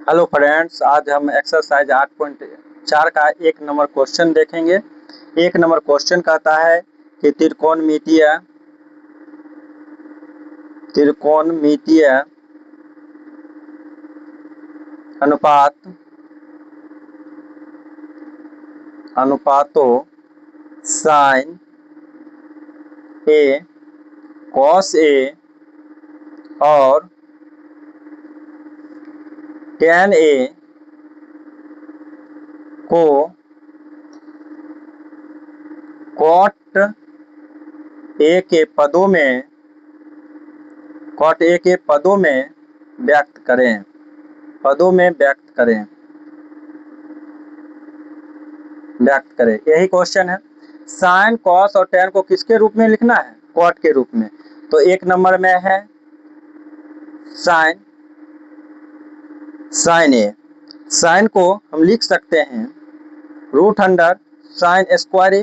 Hello friends, आज हम exercise 8.4 का 1 नंबर क्वेश्चन देखेंगे। 1 नंबर क्वेश्चन कहता है कि त्रिकोणमितीय अनुपातों साइन ए कॉस ए और टेन ए को कॉट ए के पदों में व्यक्त करें। यही क्वेश्चन है। साइन कॉस और टेन को किसके रूप में लिखना है? कॉट के रूप में। तो 1 नंबर में है साइन ए। साइन को हम लिख सकते हैं रूट अंडर साइन स्क्वायर ए।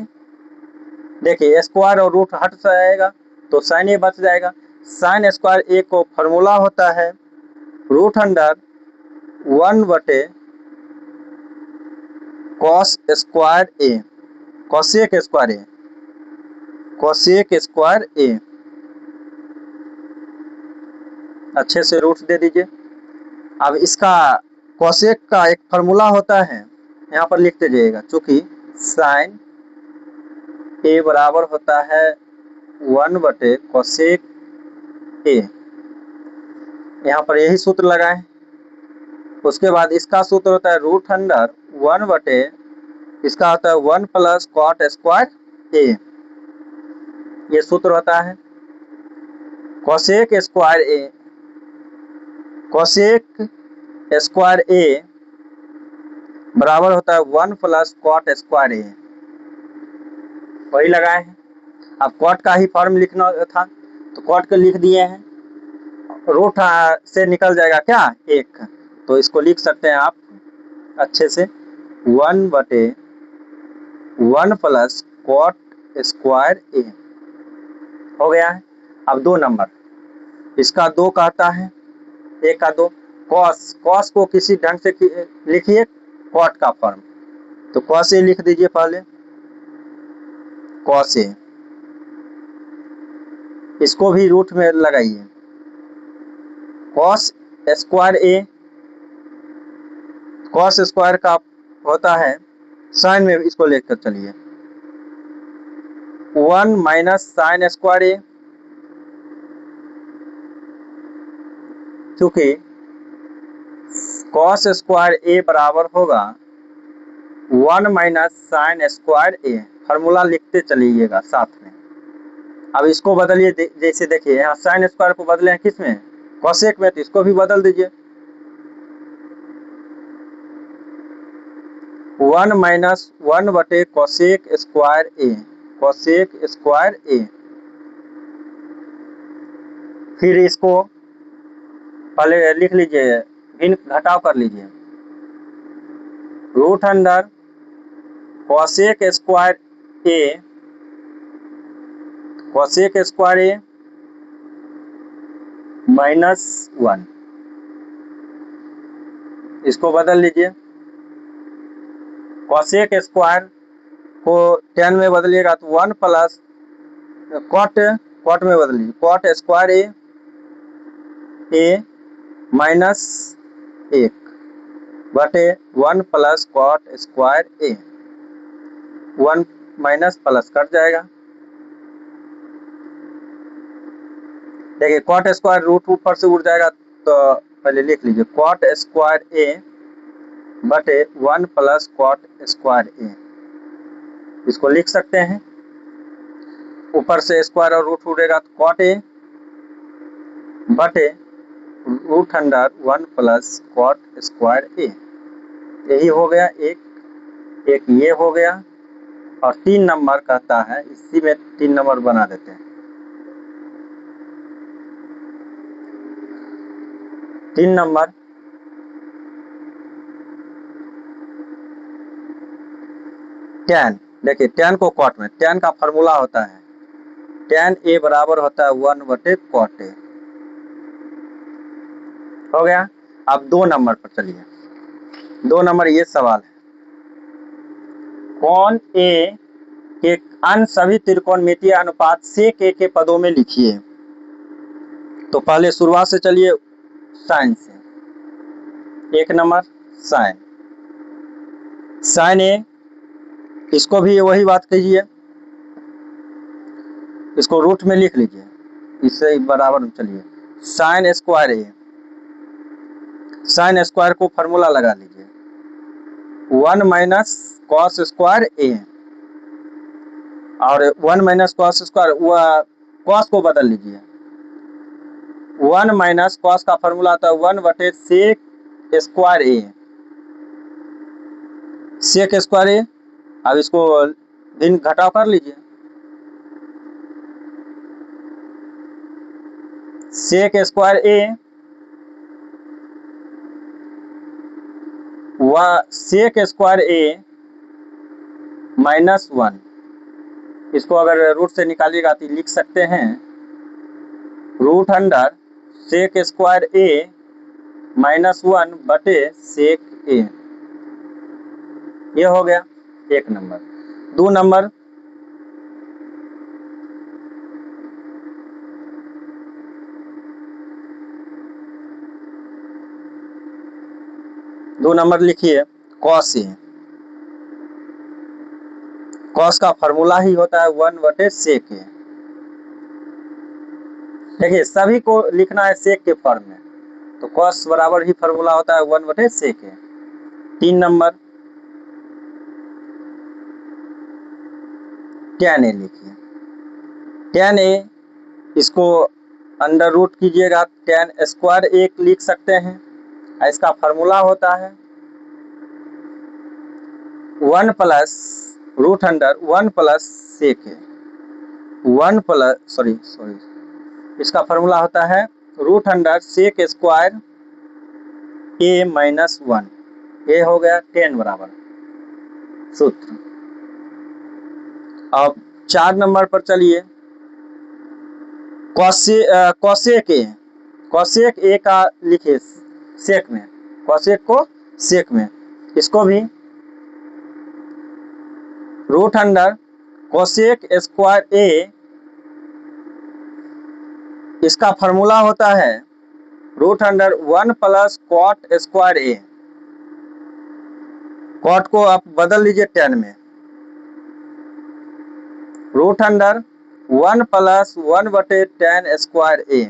देखिए, स्क्वायर और रूट हट जाएगा तो साइन ए बच जाएगा। साइन स्क्वायर ए को फॉर्मूला होता है रूट अंडर 1/, कॉस स्क्वायर ए, कॉसेक स्क्वायर ए। अच्छे से रूट दे दीजिए। अब इसका कॉसेक का एक फार्मूला होता है, यहाँ पर लिख दीजिएगा, चूंकि साइन ए बराबर होता है 1/, कॉसेक ए। यहाँ पर यही सूत्र लगाएं। उसके बाद इसका सूत्र होता है रूट अंडर 1/, इसका होता है 1 + कॉट स्क्वायर ए। ये सूत्र होता है कॉसेक स्क्वायर ए बराबर होता है 1 + कॉट स्क्वायर ए। वही लगाए हैं। अब कॉट का ही फॉर्म लिखना था तो कॉट को लिख दिए हैं। रूट से निकल जाएगा क्या? 1, तो इसको लिख सकते हैं आप अच्छे से 1/1 + कॉट स्क्वायर ए। हो गया है। अब 2 नंबर, इसका 2 कहता है, 1 का 2 कॉस को किसी ढंग से लिखिए कॉट का फॉर्म। तो कॉस ए लिख दीजिए पहले, कॉस ए। इसको भी रूट में लगाइए, कॉस स्क्वायर का होता है साइन में, इसको लेकर चलिए 1 - साइन स्क्वायर ए, क्योंकि कॉस स्क्वायर ए बराबर होगा 1 - साइन स्क्वायर ए। फार्मूला लिखते चलिएगा साथ में। अब इसको बदलिए, जैसे देखिए यहाँ साइन स्क्वायर को बदले हैं किस में? कॉसेक में, तो इसको भी बदल दीजिए 1 - 1/, कॉसेक स्क्वायर ए। फिर इसको पहले लिख लीजिए, भिन्न घटाव कर लीजिए, रूट अंडर कॉसेक स्क्वायर ए -1। इसको बदल लीजिए, कॉसेक स्क्वायर को टेन में बदलिएगा तो 1 + कॉट में बदलिए, कॉट स्क्वायर ए -1/1 + कॉट स्क्वायर ए। 1 माइनस प्लस कट जाएगा। देखिए कॉट स्क्वायर रूट ऊपर से उड़ जाएगा, तो पहले लिख लीजिए कॉट स्क्वायर ए 1 + कॉट स्क्वायर ए। इसको लिख सकते हैं, ऊपर से स्क्वायर और रूट उड़ेगा तो cot a root under 1 + cot square a. यही हो गया एक ये हो गया। और 3 नंबर कहता है, इसी में 3 नंबर बना देते हैं। 3 नंबर tan। देखिए tan को कॉट में, tan का फॉर्मूला होता है tan ए बराबर होता है 1/, कॉट ए। हो गया। अब 2 नंबर पर चलिए, 2 नंबर ये सवाल है, कौन ए के अन्य सभी त्रिकोणमितीय अनुपात सेक ए के पदों में लिखिए। तो पहले शुरुआत से चलिए साइन से। 1 नंबर साइन, साइन ए, इसको भी वही बात कीजिए, इसको रूट में लिख लीजिए, इससे बराबर चलिए। साइन स्क्वायर ए, साइन स्क्वायर को फॉर्मूला लगा लीजिए, 1 माइनस कॉस स्क्वायर ए, और 1 माइनस कॉस स्क्वायर, कॉस को बदल लीजिए, 1 माइनस कॉस का फॉर्मूला आता है 1 बटे सेक स्क्वायर ए, सेक स्क्वायर ए। अब इसको भिन्न घटाव कर लीजिए, सेक square A sec square a minus 1, इसको अगर रूट से निकालिएगा तो लिख सकते हैं root under sec square a minus 1 बटे सेक ए। ये हो गया 1 नंबर। 2 नंबर, लिखिए कॉस ए, कॉस का फॉर्मूला ही होता है 1 बटे सेक ए। देखिए सभी को लिखना है सेक के फॉर्म में, तो कॉस बराबर ही फॉर्मूला होता है 1 बटे सेक ए। 3 नंबर tan ए लिखिए, tan ए, इसको अंडर रूट कीजिएगा, tan स्क्वायर ए लिख सकते हैं, इसका फॉर्मूला होता है 1 plus root under 1 plus sec a, 1 plus sorry इसका फॉर्मूला होता है root under sec square a minus 1। ये हो गया tan बराबर सूत्र। अब 4 नंबर पर चलिए, कॉसेक ए, कॉसेक ए का लिखिए सेक में, कॉसेक को सेक में, इसको भी root under cosec square a, इसका फॉर्मूला होता है root under 1 plus cot square a, cot को आप बदल लीजिए tan में, रूट अंडर 1 प्लस 1 बटे tan स्क्वायर ए,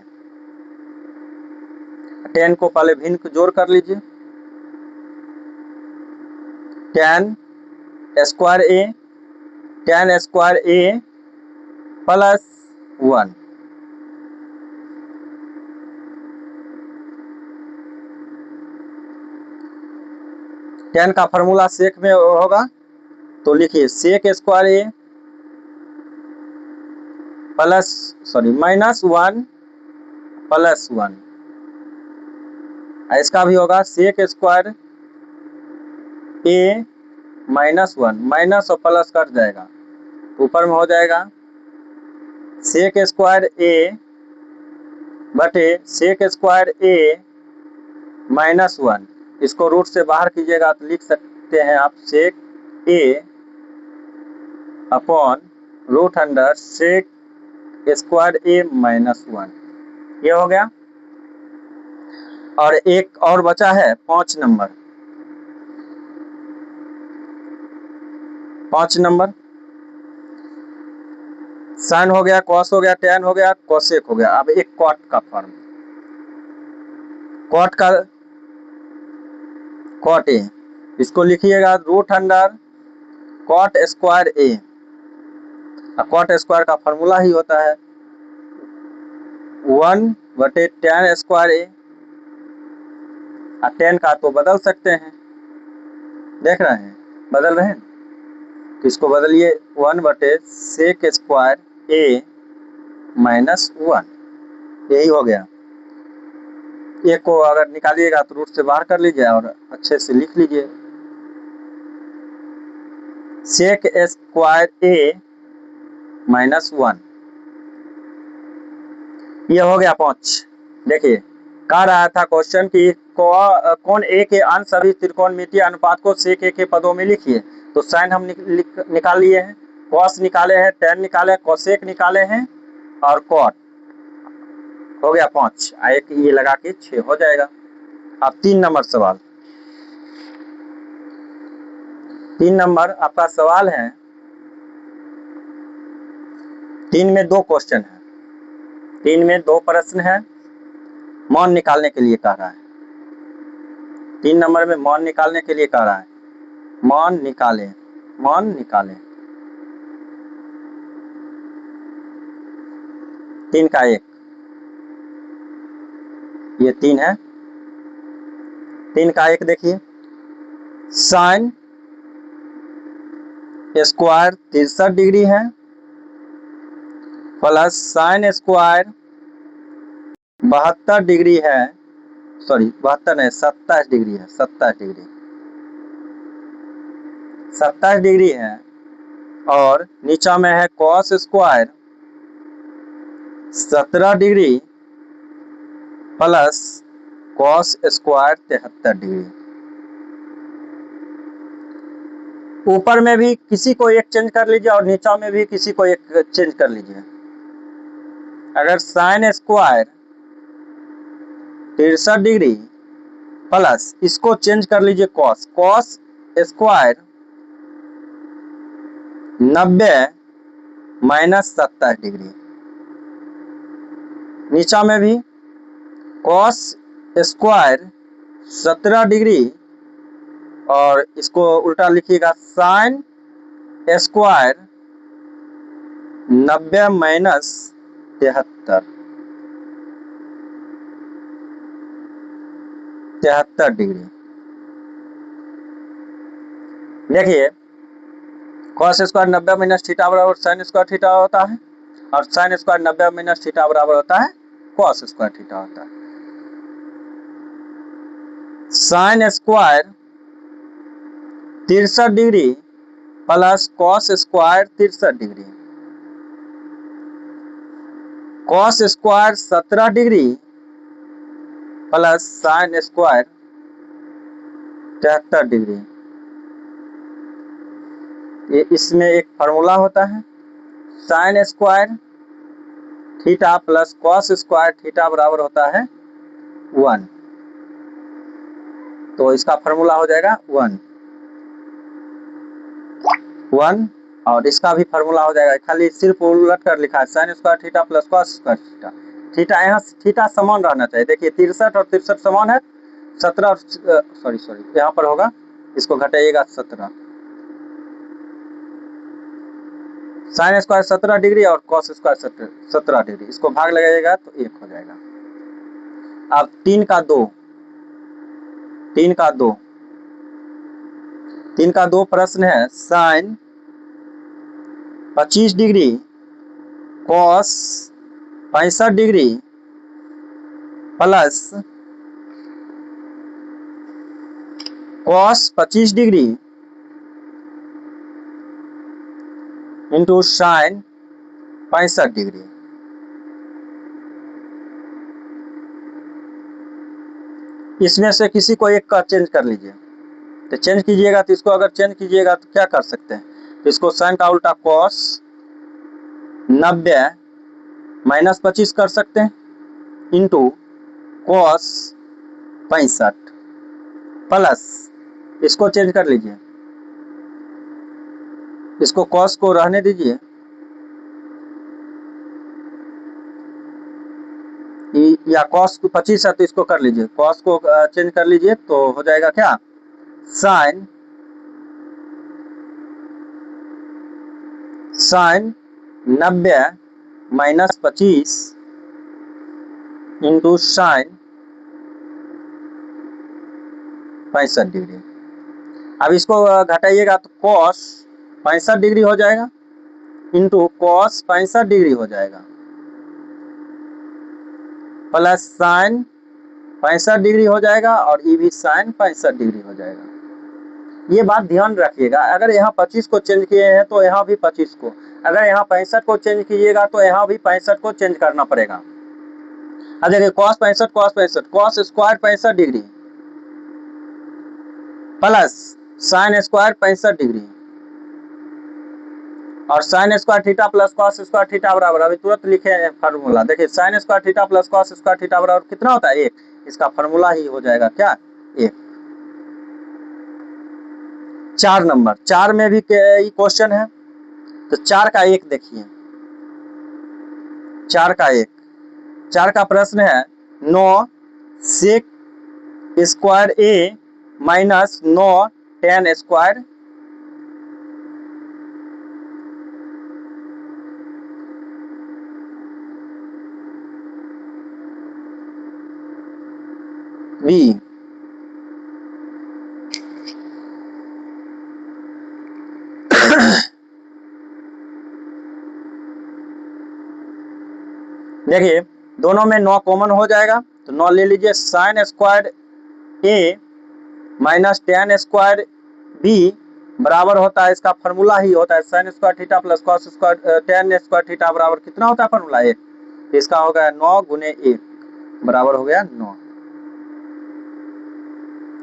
tan को पहले भिन्न जोड़ कर लीजिए, tan स्क्वायर ए, tan स्क्वायर ए प्लस 1, tan का फॉर्मूला सेक में होगा, तो लिखिए सेक स्क्वायर ए प्लस माइनस 1 प्लस 1, इसका भी होगा सेक स्क्वायर ए माइनस 1, माइनस और प्लस कट जाएगा, ऊपर में हो जाएगा सेक स्क्वायर ए बटे सेक स्क्वायर ए माइनस 1, इसको रूट से बाहर कीजिएगा तो लिख सकते हैं आप sec a upon root under sec square a minus 1। ये हो गया। और एक और बचा है 5 नंबर, 5 नंबर साइन हो गया, कॉस हो गया, tan हो गया, कोसेक हो गया। अब एक कॉट का फॉर्म, कॉट ए, इसको लिखिएगा root under cot square a, cot square का फॉर्मूला ही होता है 1 बटे tan स्क्वायर ए, tan का तो बदल सकते हैं, देख रहे हैं बदल रहे हैं, तो इसको बदलिए 1 बटे सेक स्क्वायर ए माइनस 1, यही हो गया। एक को अगर निकालिएगा तो रूट से बाहर कर लीजिए और अच्छे से लिख लीजिए सेक स्क्वायर ए माइनस 1। ये हो गया 5। देखिए कह रहा था क्वेश्चन कि कौन ए के अंश सभी त्रिकोणमितीय अनुपात को sec a के पदों में लिखिए। तो साइन हम निकाल लिए हैं, कॉस निकाले हैं, टेन निकाले हैं, कोसेक निकाले हैं और कॉट हो गया 5, एक ये लगा के 6 हो जाएगा। अब 3 नंबर सवाल, 3 नंबर आपका सवाल है, 3 में 2 क्वेश्चन है, 3 में 2 प्रश्न है, मान निकालने के लिए कह रहा है। 3 नंबर में मान निकालने के लिए कह रहा है, मान निकालें, मान निकालें। 3 का 1, ये 3 है, 3 का 1 देखिए, साइन स्क्वायर 63 डिग्री है प्लस साइन स्क्वायर 72 डिग्री है, सॉरी 72 नहीं 27 डिग्री है, 27 डिग्री, 27 डिग्री है और नीचा में है cos square 17 degree plus cos square 73 degree. ऊपर में भी किसी को एक चेंज कर लीजिए और नीचा में भी किसी को एक चेंज कर लीजिए। अगर साइन स्क्वायर 63 डिग्री प्लस इसको चेंज कर लीजिए cos, cos square 90 minus 27 degree. नीचा में भी कॉस स्क्वायर 17 डिग्री और इसको उल्टा लिखिएगा साइन स्क्वायर 90 माइनस 73 डिग्री। देखिए कॉस स्क्वायर 90 माइनस थीटा बराबर साइन स्क्वायर थीटा होता है और साइन स्क्वायर 90 माइनस थीटा बराबर होता है कॉस स्क्वायर थीटा होता है। Sine square 63 degree plus cos square 63 degree, cos square 17 degree plus sine square 73 degree. ये इसमें एक फार्मूला होता है, sign square theta plus cos square theta बराबर होता है 1, तो इसका फार्मूला हो जाएगा 1 और इसका भी फार्मूला हो जाएगा, खाली सिर्फ उलट कर लिखा है sign square theta plus cos square theta. Theta यहाँ थीटा समान रहना चाहिए, देखिए 63 और 63 समान है, 17 और सॉरी यहाँ पर होगा, इसको घटाइएगा 17, साइन स्क्वायर 17 डिग्री और कॉस स्क्वायर 17 डिग्री, इसको भाग लगाइएगा तो 1 हो जाएगा। अब 3 का 2 प्रश्न है, sine 25 degree cos 65 degree plus cos 25 degree into sine 65 degree. इसमें से किसी को एक का चेंज कर लीजिए, तो चेंज कीजिएगा, तो इसको अगर चेंज कीजिएगा तो क्या कर सकते हैं, तो इसको साइन का उल्टा कॉस 90 माइनस 25 कर सकते हैं इंटू कॉस 65 प्लस इसको चेंज कर लीजिए, इसको कॉस को रहने दीजिए, या कॉस 25 है तो इसको कर लीजिए, कॉस को चेंज कर लीजिए तो हो जाएगा क्या, sine 90 minus 25 into sine 65 degree. अब इसको घटाइएगा तो कॉस 65 डिग्री हो जाएगा इंटू कॉस 65 डिग्री हो जाएगा प्लस साइन 65 डिग्री हो जाएगा और ये भी साइन 65 डिग्री हो जाएगा। ये बात ध्यान रखिएगा, अगर यहाँ 25 को चेंज किए हैं तो यहाँ भी 25 को, अगर यहाँ 65 को चेंज कीजिएगा तो यहाँ भी 65 को चेंज करना पड़ेगा। अब देखिए cos 65 cos square 65 degree plus sine square 65 degree और sine square theta plus cos square theta बराबर, अभी तुरंत लिखे फार्मूला, देखिए sine square theta plus cos square theta बराबर कितना होता है 1, इसका फार्मूला ही हो जाएगा क्या 1। 4 नंबर, 4 में भी क्वेश्चन है, तो 4 का 1 देखिए, 4 का 1, 4 का प्रश्न है 9 सेक square a minus 9 ten square B. देखिए दोनों में 9 कॉमन हो जाएगा, तो 9 ले लीजिए, sine square a minus tan square B बराबर होता है, इसका फार्मूला ही होता है sign square theta plus cos square ten square theta बराबर कितना होता है फार्मूला 1, तो इसका हो गया 9 गुने 1 बराबर हो गया 9।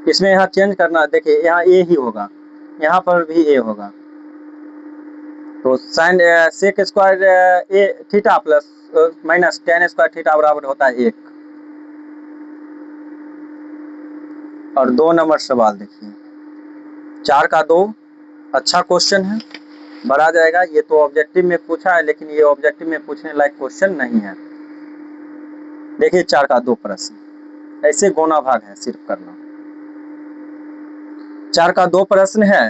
इसमें यहाँ चेंज करना, देखिए यहाँ ए ही होगा, यहाँ पर भी ए होगा, तो sine sec square a theta plus minus tan square theta बराबर होता है 1। और 2 नंबर सवाल देखिए, 4 का 2 अच्छा क्वेश्चन है, बढ़ा जाएगा, ये तो ऑब्जेक्टिव में पूछा है, लेकिन ये ऑब्जेक्टिव में पूछने लायक क्वेश्चन नहीं है। देखिए 4 का 2 प्रश्न, ऐसे गुना भाग है सिर्फ करना। 4 का 2 प्रश्न है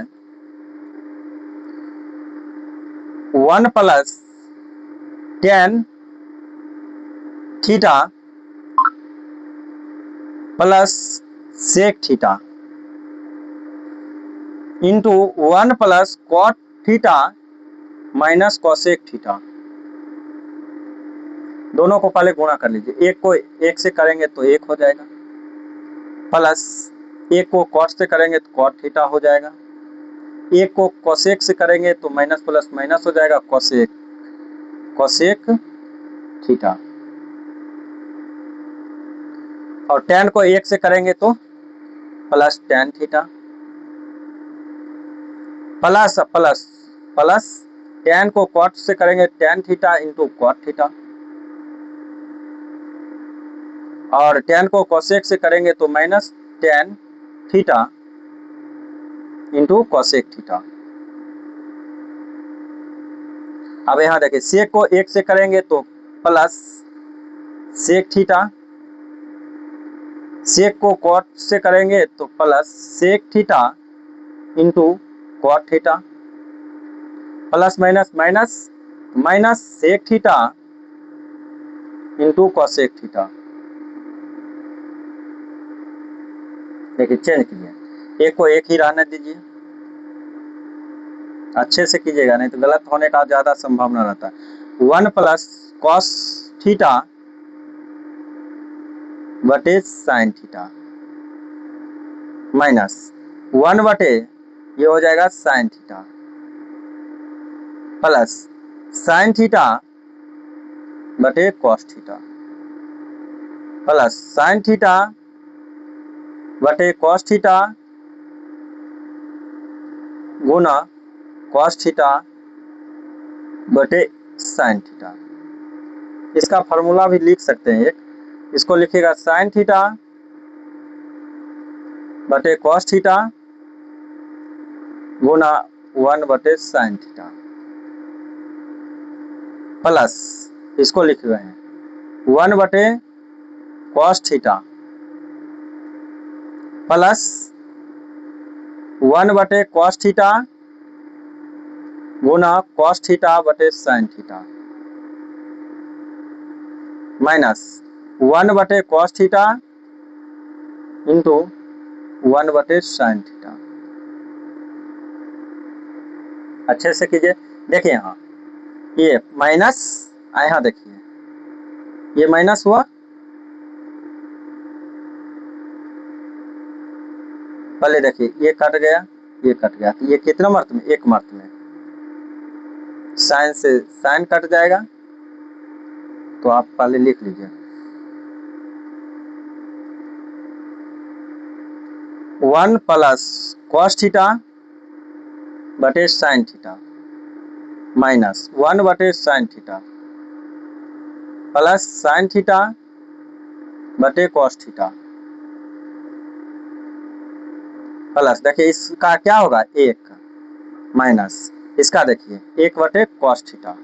1 plus tan theta plus sec theta into 1 plus cot theta minus cosec theta, दोनों को पहले गुणा कर लीजिए, एक को एक से करेंगे तो 1 हो जाएगा, प्लस एक को कॉट से करेंगे तो कॉट थीटा हो जाएगा, एक को कॉसेक से करेंगे तो माइनस प्लस माइनस हो जाएगा कॉसेक कॉसेक थीटा, और टेन को 1 से करेंगे तो plus tan theta, plus plus plus tan को कॉट से करेंगे tan theta into cot theta, और टेन को कॉसेक से करेंगे तो minus tan theta into cosec theta. अब यहाँ देखिए सेक को 1 से करेंगे तो प्लस सेक थीटा, सेक को कॉट से करेंगे तो plus sec theta into cot theta, plus minus minus minus sec theta into cosec theta. देखिए चेंज कीजिए, एक को एक ही रहने दीजिए, अच्छे से कीजिएगा, नहीं तो गलत होने का ज्यादा संभावना रहता है। 1 प्लस कॉस थीटा बटे साइन थीटा माइनस 1 बटे ये हो जाएगा sine theta plus sine theta बटे cos theta plus sine theta बटे कॉस थीटा गुना कॉस थीटा बटे साइन थीटा। इसका फॉर्मूला भी लिख सकते हैं, एक इसको लिखिएगा साइन थीटा बटे कॉस थीटा गुना 1 बटे साइन थीटा प्लस इसको लिख रहे हैं 1 बटे कॉस थीटा प्लस 1 बटे कॉस थीटा गुना कॉस थीटा बटे साइन थीटा माइनस 1 बटे कॉस थीटा इंटू 1 बटे साइन थीटा। अच्छे से कीजिए, देखिए यहाँ ये माइनस, यहाँ देखिए ये माइनस हुआ, पहले देखिए ये कट गया ये कट गया, तो ये कितना मर्त में, एक मर्त में, साइन से साइन कट जाएगा, तो आप पहले लिख लीजिए 1 प्लस कॉस थीटा बटे साइन थीटा माइनस 1 बटे sine theta plus sine theta बटे कॉस थीटा प्लस देखिए इसका क्या होगा 1 माइनस इसका देखिए 1 बटे कॉस थीटा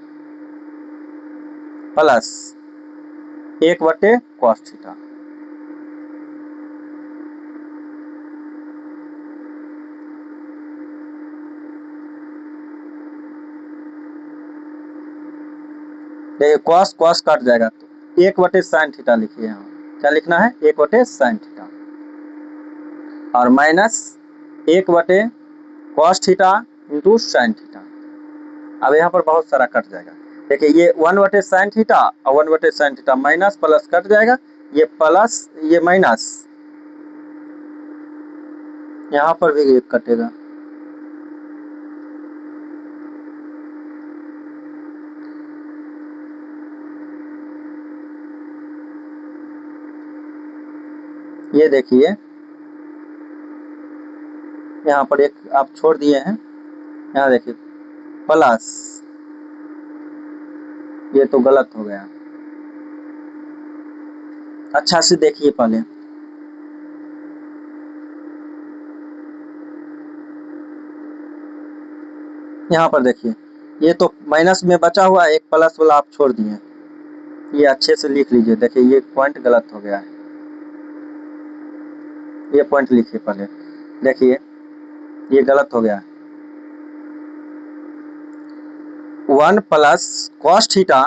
प्लस 1 बटे कॉस थीटा। देखिए कॉस कॉस कट जाएगा तो 1 बटे साइन थीटा लिखिए यहाँ क्या लिखना है 1 बटे साइन थीटा और माइनस 1 बटे cos theta into sine theta. अब यहाँ पर बहुत सारा कट जाएगा देखिए ये 1 बटे साइन थीटा और 1 बटे sine theta minus plus cut जाएगा ये प्लस ये माइनस यहाँ पर भी एक कटेगा ये देखिए यहाँ पर एक आप छोड़ दिए हैं यहाँ देखिए प्लस ये तो गलत हो गया अच्छा से देखिए पहले यहाँ पर देखिए ये तो माइनस में बचा हुआ एक प्लस वाला आप छोड़ दिए ये अच्छे से लिख लीजिए देखिए ये पॉइंट गलत हो गया है ये पॉइंट लिखिए पहले देखिए ये गलत हो गया है 1 प्लस कॉस थीटा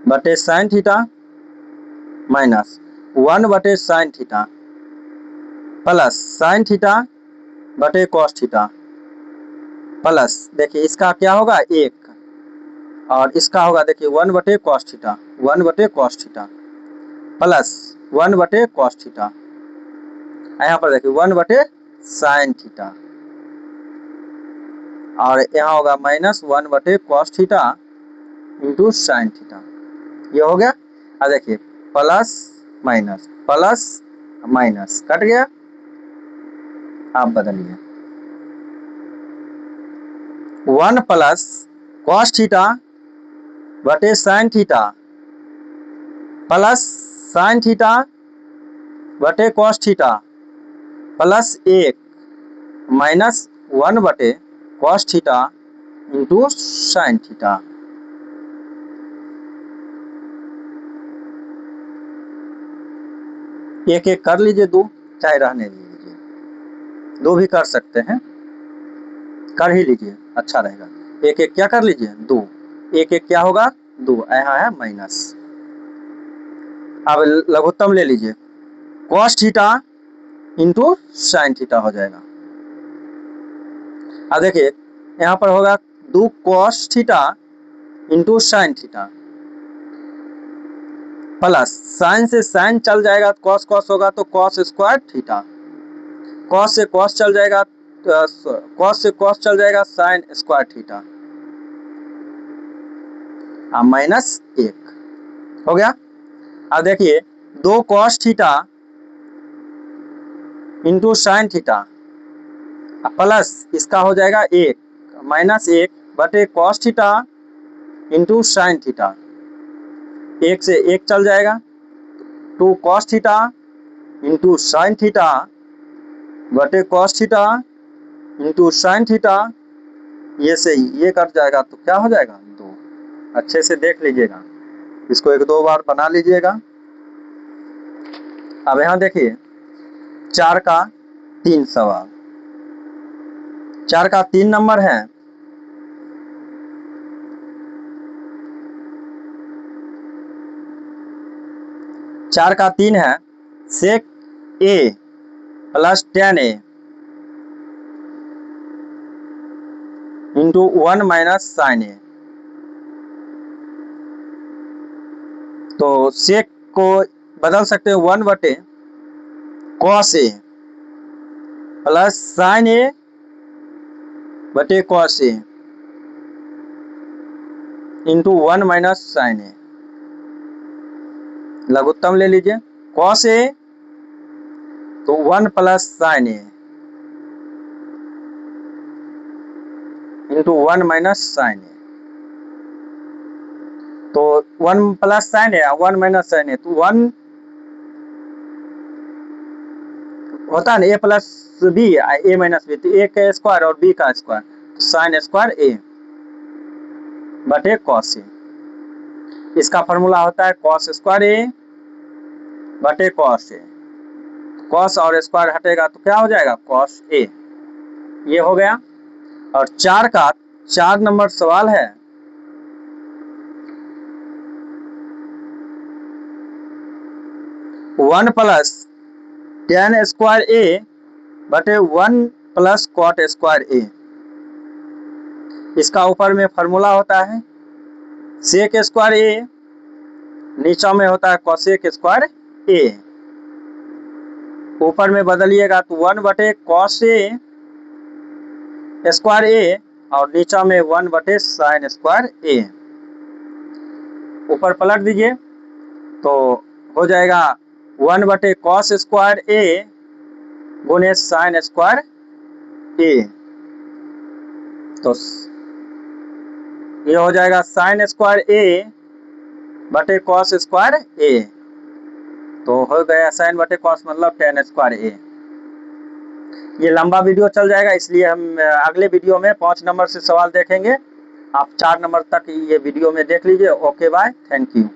बटे साइन थीटा माइनस 1 बटे sine theta plus sine theta बटे कॉस थीटा प्लस देखिए इसका क्या होगा 1 और इसका होगा देखिए 1 बटे कॉस थीटा 1 बटे कॉस थीटा प्लस 1 बटे कॉस थीटा यहाँ पर देखिए 1 बटे साइन थीटा और यहाँ होगा माइनस 1 बटे cos theta into sine theta ये हो गया। अब देखिए प्लस माइनस कट गया आप बदलिए 1 प्लस कॉस थीटा बटे sine theta plus sine theta बटे कॉस थीटा प्लस 1 माइनस 1 बटे cos theta into sine theta. एक एक कर लीजिए दो चाहे रहने दीजिए दो भी कर सकते हैं कर ही लीजिए अच्छा रहेगा एक एक क्या कर लीजिए दो एक एक क्या होगा दो यहाँ है माइनस। अब लघुत्तम ले लीजिए cos theta into sine theta हो जाएगा। अब देखिए यहाँ पर होगा 2 cos theta into sine theta plus sign से साइन चल जाएगा कॉस कॉस होगा तो कॉस स्क्वायर थीटा कॉस से कॉस चल जाएगा कॉस से कॉस चल जाएगा साइन स्क्वायर थीटा माइनस 1 हो गया। अब देखिए 2 cos theta into sine theta plus इसका हो जाएगा 1 माइनस 1 बटे cos theta into sine theta 1 से 1 चल जाएगा 2 cos theta into sine theta बटे cos theta into sine theta ये से ये कट जाएगा तो क्या हो जाएगा 2। अच्छे से देख लीजिएगा इसको 1-2 बार बना लीजिएगा। अब यहाँ देखिए 4 का 3 सवाल 4 का 3 नंबर है चार का 3 है sec a plus 10a into 1 minus sine a. तो सेक को बदल सकते हैं 1 बटे cos a plus sine a बटे cos a into 1 minus sine a. लघुत्तम ले लीजिए कॉस ए तो 1 plus sine a into 1 minus sine a. तो 1 plus sine a 1 minus sine a, तो 1 होता है ना a plus b a minus b, तो ए का स्क्वायर और बी का स्क्वायर, तो साइन स्क्वायर ए बटे कॉस ए। इसका फॉर्मूला होता है कॉस स्क्वायर ए बटे कॉस ए। कॉस और स्क्वायर हटेगा तो क्या हो जाएगा, कॉस ए। ये हो गया। और 4 नंबर सवाल है, वन प्लस टेन स्क्वायर ए बटे 1 प्लस कॉट स्क्वायर ए। इसका ऊपर में फॉर्मूला होता है सेक स्क्वायर ए, नीचा में होता है कॉसेक स्क्वायर ए। ऊपर में बदलिएगा तो 1 बटे कॉस ए स्क्वायर ए और नीचा में 1 बटे साइन स्क्वायर ए। ऊपर पलट दीजिए तो हो जाएगा 1 बटे कॉस स्क्वायर ए गुने साइन स्क्वायर ए। तो ये हो जाएगा साइन स्क्वायर ए बटे कॉस स्क्वायर ए। तो हो गया साइन बटे कॉस मतलब टेन स्क्वायर ए। ये लंबा वीडियो चल जाएगा, इसलिए हम अगले वीडियो में 5 नंबर से सवाल देखेंगे। आप 4 नंबर तक ये वीडियो में देख लीजिए। Okay bye, thank you.